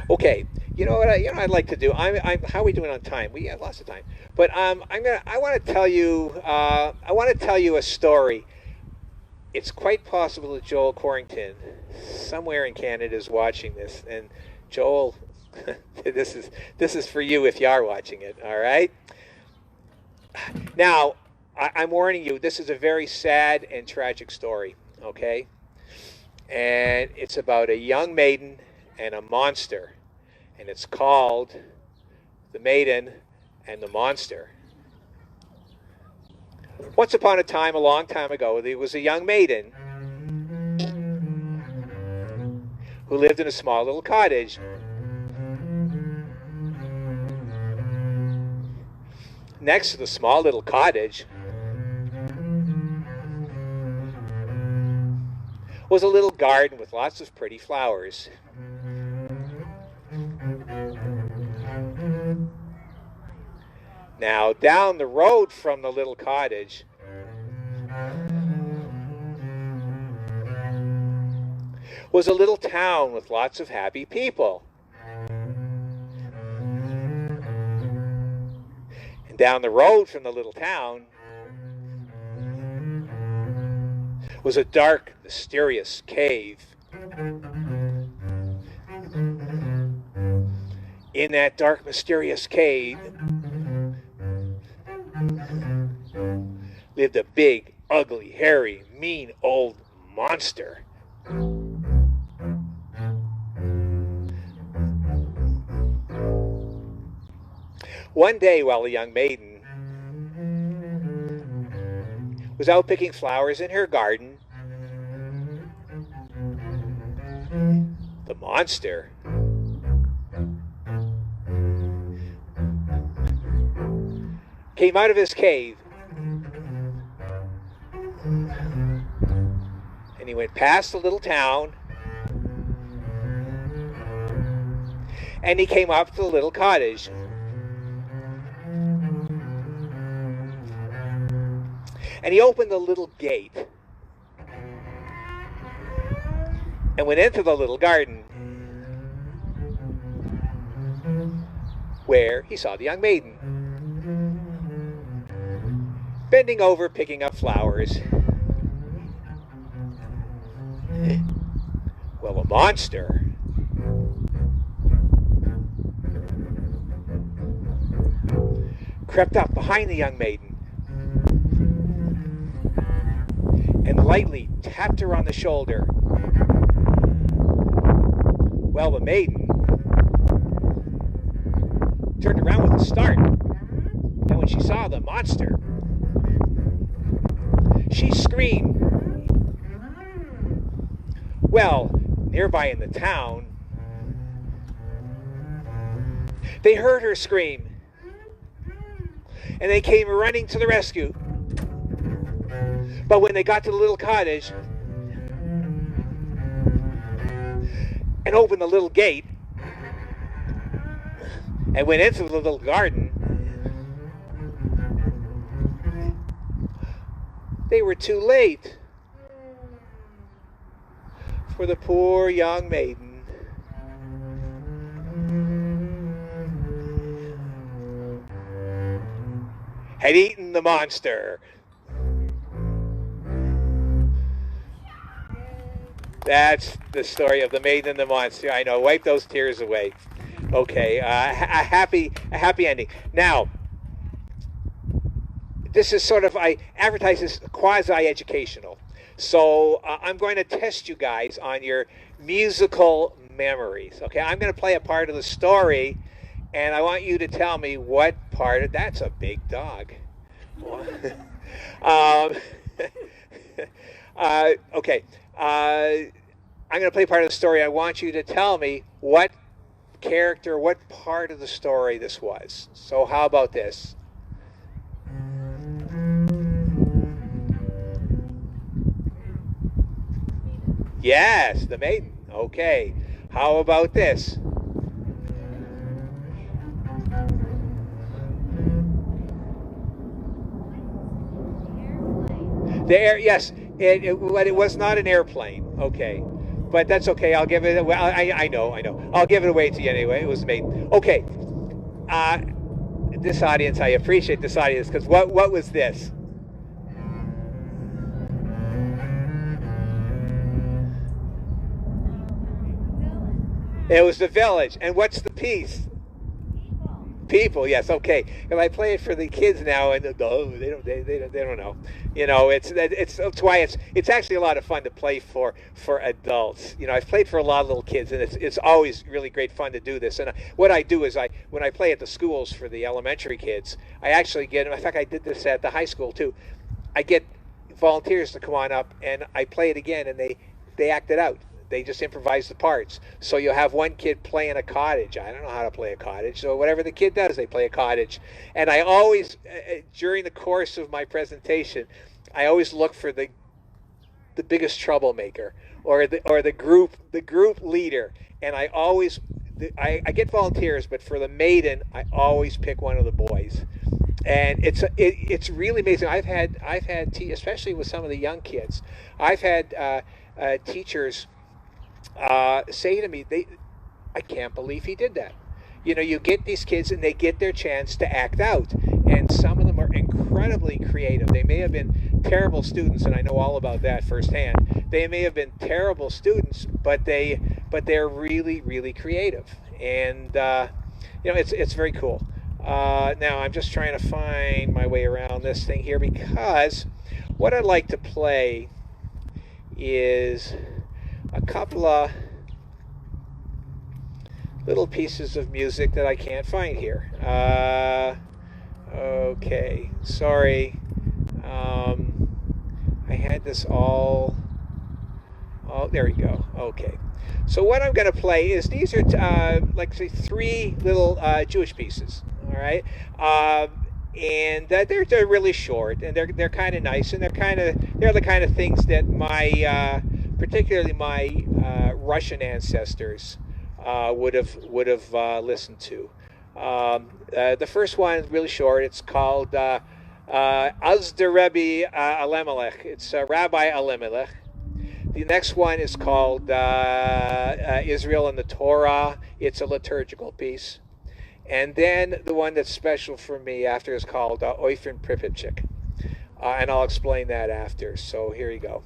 Okay, what I'd like to do. How are we doing on time? We have lots of time, but I want to tell you. I want to tell you a story. It's quite possible that Joel Corrington, somewhere in Canada, is watching this. And Joel, this is for you if you are watching it. All right. Now, I'm warning you. This is a very sad and tragic story. Okay, and it's about a young maiden and a monster, and it's called The Maiden and the Monster. Once upon a time, a long time ago, there was a young maiden who lived in a small little cottage. Next to the small little cottage was a little garden with lots of pretty flowers. Now, down the road from the little cottage was a little town with lots of happy people. And down the road from the little town was a dark, mysterious cave. In that dark, mysterious cave lived a big, ugly, hairy, mean old monster. One day, while the young maiden was out picking flowers in her garden, the monster came out of his cave, and he went past the little town, and he came up to the little cottage. And he opened the little gate and went into the little garden, where he saw the young maiden bending over picking up flowers. Well, a monster crept up behind the young maiden and lightly tapped her on the shoulder. Well, the maiden turned around with a start, and when she saw the monster, she screamed. Well, nearby in the town, they heard her scream, and they came running to the rescue. But when they got to the little cottage and opened the little gate and went into the little garden, they were too late for the poor young maiden. Had eaten the monster. That's the story of the maiden and the monster. I know. Wipe those tears away. Okay. A happy ending. Now, this is sort of, I advertise this quasi-educational. So I'm going to test you guys on your musical memories. Okay. I'm going to play a part of the story, and I want you to tell me what part of that's a big dog. Okay. I'm going to play part of the story. I want you to tell me what character, what part of the story this was. So how about this? Yes, the maiden. Okay. How about this? The air, yes, but it was not an airplane. Okay. but that's okay. I'll give it. Well, I know, I know. I'll give it away to you anyway. It was made. Okay. Uh, this audience, I appreciate this audience because what was this? It was the village. And what's the piece? People, yes, okay. If I play it for the kids now, and oh, they don't know. You know, it's why it's actually a lot of fun to play for adults. You know, I've played for a lot of little kids, and it's always really great fun to do this. And what I do is when I play at the schools for the elementary kids, I actually get. In fact, I did this at the high school too. I get volunteers to come on up, and I play it again, and they act it out. They just improvise the parts. So you'll have one kid playing a cottage. I don't know how to play a cottage. So whatever the kid does, they play a cottage. And I always, during the course of my presentation, I always look for the biggest troublemaker or the group leader. And I always, I get volunteers, but for the maiden, I always pick one of the boys. And it's really amazing. I've had especially with some of the young kids, I've had teachers say to me, I can't believe he did that. You know, you get these kids and they get their chance to act out, and some of them are incredibly creative. They may have been terrible students, and I know all about that firsthand. They may have been terrible students, but they're really, really creative, and you know, it's very cool. Now I'm just trying to find my way around this thing here, because what I'd like to play is a couple of little pieces of music that I can't find here. Okay, sorry. I had this all. Oh, there we go. Okay. So what I'm going to play is these are like say three little Jewish pieces. All right. And they're really short, and they're kind of nice, and they're the kind of things that my particularly my Russian ancestors would have listened to. The first one is really short. It's called Az Driveby Elimelech. It's Rabbi Elimelech. The next one is called Israel and the Torah. It's a liturgical piece. And then the one that's special for me after is called Oifen Pripyatchik. And I'll explain that after. So here you go.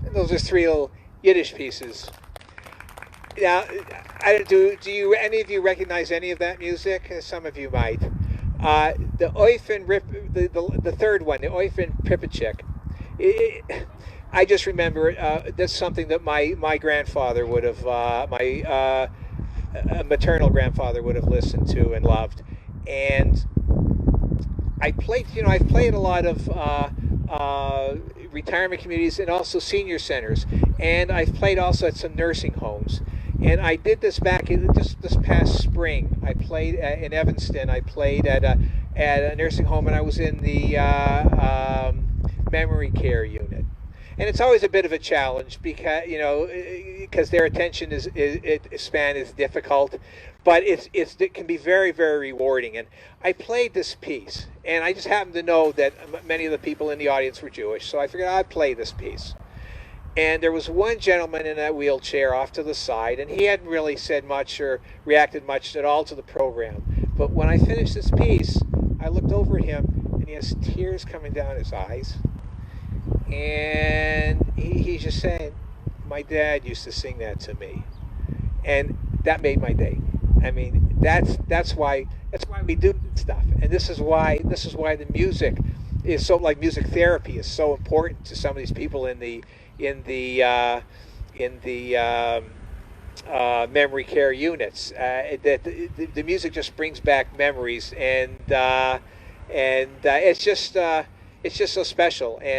And those are three little Yiddish pieces. Now, do you any of you recognize any of that music? Some of you might. The Eufen Rip, the third one, the Eufen Pripacek. I just remember that's something that my grandfather would have, my maternal grandfather would have listened to and loved. And I've played a lot of retirement communities and also senior centers, and I've played also at some nursing homes. And I did this back in just this past spring. I played in Evanston. I played at a nursing home, and I was in the memory care unit. And it's always a bit of a challenge because their attention span is difficult, but it can be very, very rewarding. And I played this piece, and I just happened to know that many of the people in the audience were Jewish, so I figured I'd play this piece. And there was one gentleman in a wheelchair off to the side, and he hadn't really said much or reacted much at all to the program. But when I finished this piece, I looked over at him, and he has tears coming down his eyes. And he's just saying, my dad used to sing that to me. And that made my day. I mean, that's why we do this stuff. And this is why the music is so, like, music therapy is so important to some of these people in the memory care units. That the music just brings back memories, and it's just so special. And